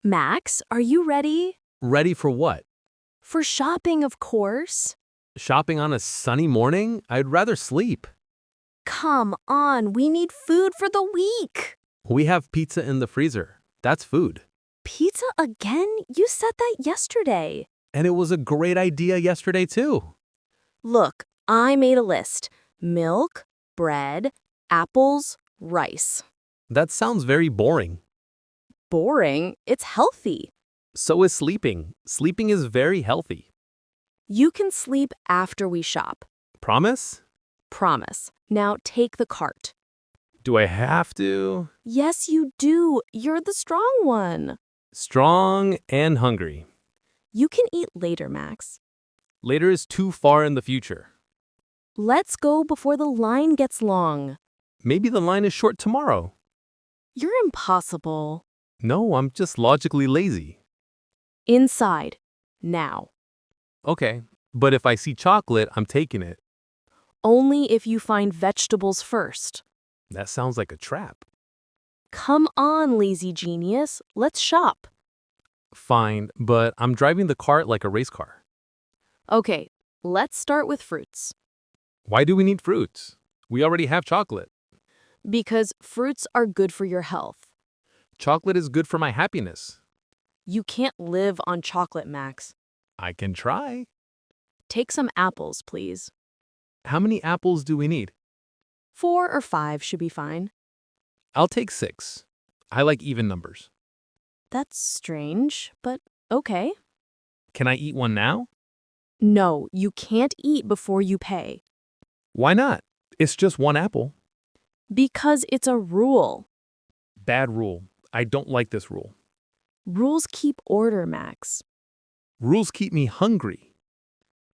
Max, are you ready? Ready for what? For shopping, of course. Shopping on a sunny morning? I'd rather sleep. Come on, we need food for the week. We have pizza in the freezer. That's food. Pizza again? You said that yesterday. And it was a great idea yesterday, too. Look, I made a list. Milk, bread, apples, rice. That sounds very boring. Boring? It's healthy. So is sleeping. Sleeping is very healthy. You can sleep after we shop. Promise? Promise. Now take the cart. Do I have to? Yes, you do. You're the strong one. Strong and hungry. You can eat later, Max. Later is too far in the future. Let's go before the line gets long. Maybe the line is short tomorrow. You're impossible. No, I'm just logically lazy. Inside. Now. Okay, but if I see chocolate, I'm taking it. Only if you find vegetables first. That sounds like a trap. Come on, lazy genius. Let's shop. Fine, but I'm driving the cart like a race car. Okay, let's start with fruits. Why do we need fruits? We already have chocolate. Because fruits are good for your health. Chocolate is good for my happiness. You can't live on chocolate, Max. I can try. Take some apples, please. How many apples do we need? 4 or 5 should be fine. I'll take 6. I like even numbers. That's strange, but okay. Can I eat one now? No, you can't eat before you pay. Why not? It's just one apple. Because it's a rule. Bad rule. I don't like this rule. Rules keep order, Max. Rules keep me hungry.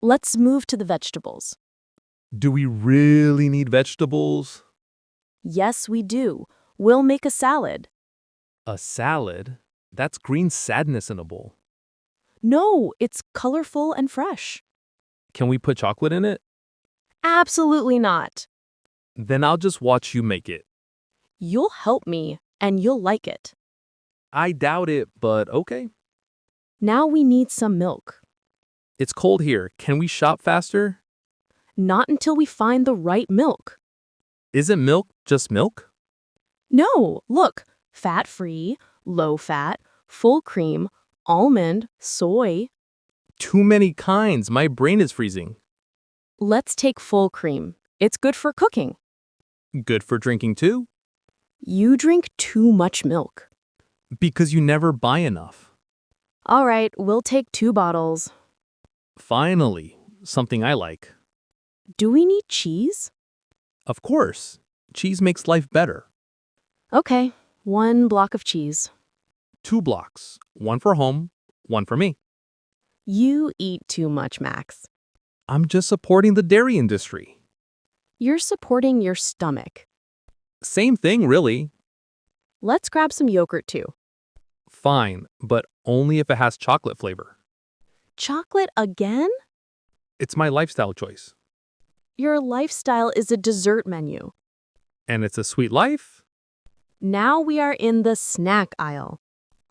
Let's move to the vegetables. Do we really need vegetables? Yes, we do. We'll make a salad. A salad? That's green sadness in a bowl. No, it's colorful and fresh. Can we put chocolate in it? Absolutely not. Then I'll just watch you make it. You'll help me, and you'll like it. I doubt it, but okay. Now we need some milk. It's cold here. Can we shop faster? Not until we find the right milk. Isn't milk just milk? No, look. Fat-free, low-fat, full cream, almond, soy. Too many kinds. My brain is freezing. Let's take full cream. It's good for cooking. Good for drinking too? You drink too much milk. Because you never buy enough. All right, we'll take 2 bottles. Finally, something I like. Do we need cheese? Of course. Cheese makes life better. Okay, 1 block of cheese. 2 blocks. 1 for home, 1 for me. You eat too much, Max. I'm just supporting the dairy industry. You're supporting your stomach. Same thing, really. Let's grab some yogurt too. Fine, but only if it has chocolate flavor. Chocolate again? It's my lifestyle choice. Your lifestyle is a dessert menu. And it's a sweet life? Now we are in the snack aisle.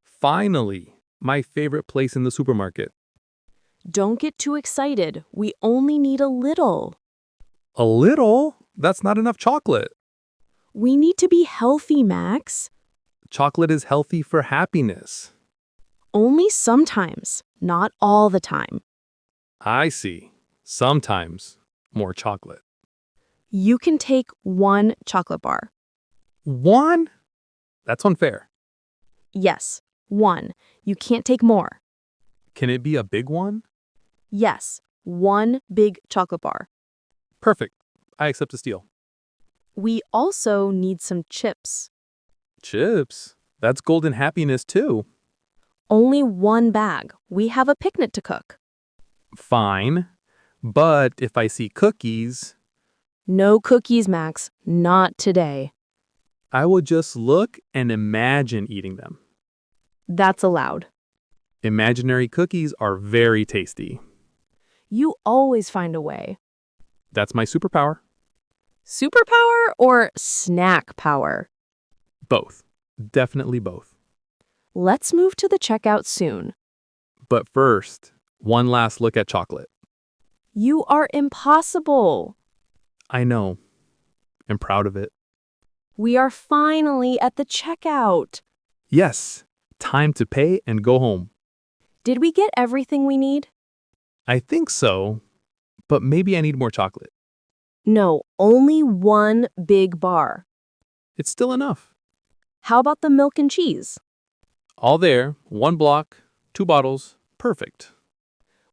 Finally, my favorite place in the supermarket. Don't get too excited. We only need a little. A little? That's not enough chocolate. We need to be healthy, Max. Chocolate is healthy for happiness. Only sometimes, not all the time. I see. Sometimes more chocolate. You can take 1 chocolate bar. 1? That's unfair. Yes, 1. You can't take more. Can it be a big one? Yes, 1 big chocolate bar. Perfect. I accept the steal. We also need some chips. Chips? That's golden happiness too. Only 1 bag. We have a picnic to cook. Fine. But if I see cookies, No cookies, Max. Not today. I will just look and imagine eating them. That's allowed. Imaginary cookies are very tasty. You always find a way. That's my superpower. Superpower or snack power? Both. Definitely both. Let's move to the checkout soon. But first, one last look at chocolate. You are impossible. I know. I'm proud of it. We are finally at the checkout. Yes, time to pay and go home. Did we get everything we need? I think so, but maybe I need more chocolate. No, only one big bar. It's still enough. How about the milk and cheese? All there, 1 block, 2 bottles, perfect.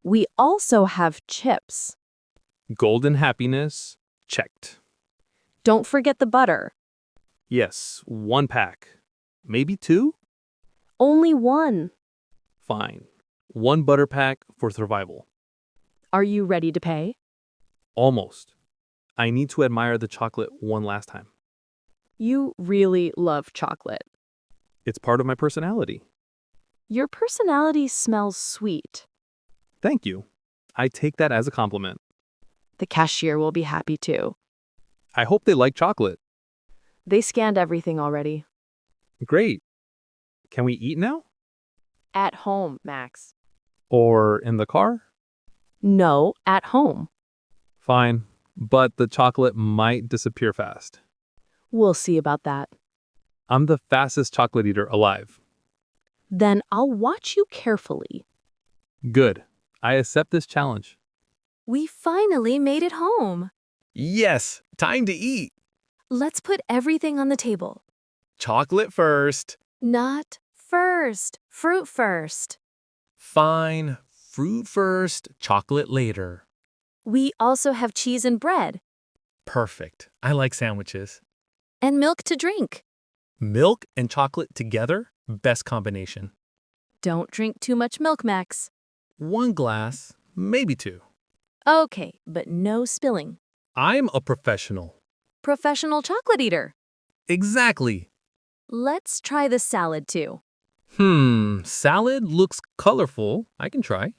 We also have chips. Golden happiness, checked. Don't forget the butter. Yes, 1 pack. Maybe 2? Only one. Fine. 1 butter pack for survival. Are you ready to pay? Almost. I need to admire the chocolate one last time. You really love chocolate. It's part of my personality. Your personality smells sweet. Thank you. I take that as a compliment. The cashier will be happy too. I hope they like chocolate. They scanned everything already. Great. Can we eat now? At home, Max. Or in the car? No, at home. Fine. But the chocolate might disappear fast. We'll see about that. I'm the fastest chocolate eater alive. Then I'll watch you carefully. Good. I accept this challenge. We finally made it home. Yes, time to eat. Let's put everything on the table. Chocolate first. Not first. Fruit first. Fine. Fruit first, chocolate later. We also have cheese and bread. Perfect. I like sandwiches. And milk to drink. Milk and chocolate together? Best combination. Don't drink too much milk, Max. 1 glass, maybe 2. Okay, but no spilling. I'm a professional. Professional chocolate eater. Exactly. Let's try the salad too. Salad looks colorful. I can try.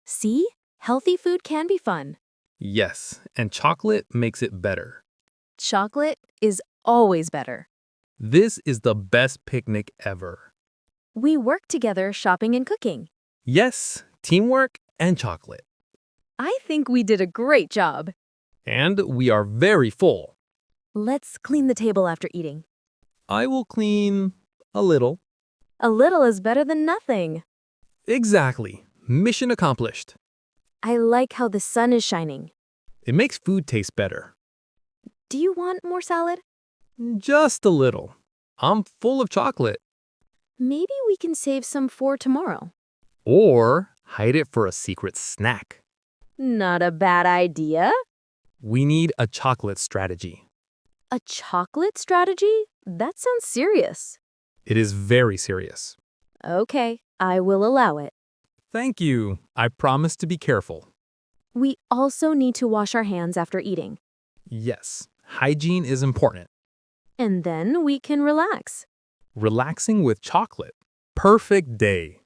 See? Healthy food can be fun. Yes, and chocolate makes it better. Chocolate is always better. This is the best picnic ever. We work together shopping and cooking. Yes, teamwork and chocolate. I think we did a great job. And we are very full. Let's clean the table after eating. I will clean a little. A little is better than nothing. Exactly. Mission accomplished. I like how the sun is shining. It makes food taste better. Do you want more salad? Just a little. I'm full of chocolate. Maybe we can save some for tomorrow. Or hide it for a secret snack. Not a bad idea. We need a chocolate strategy. A chocolate strategy? That sounds serious. It is very serious. Okay, I will allow it. Thank you. I promise to be careful. We also need to wash our hands after eating. Yes, hygiene is important. And then we can relax. Relaxing with chocolate. Perfect day.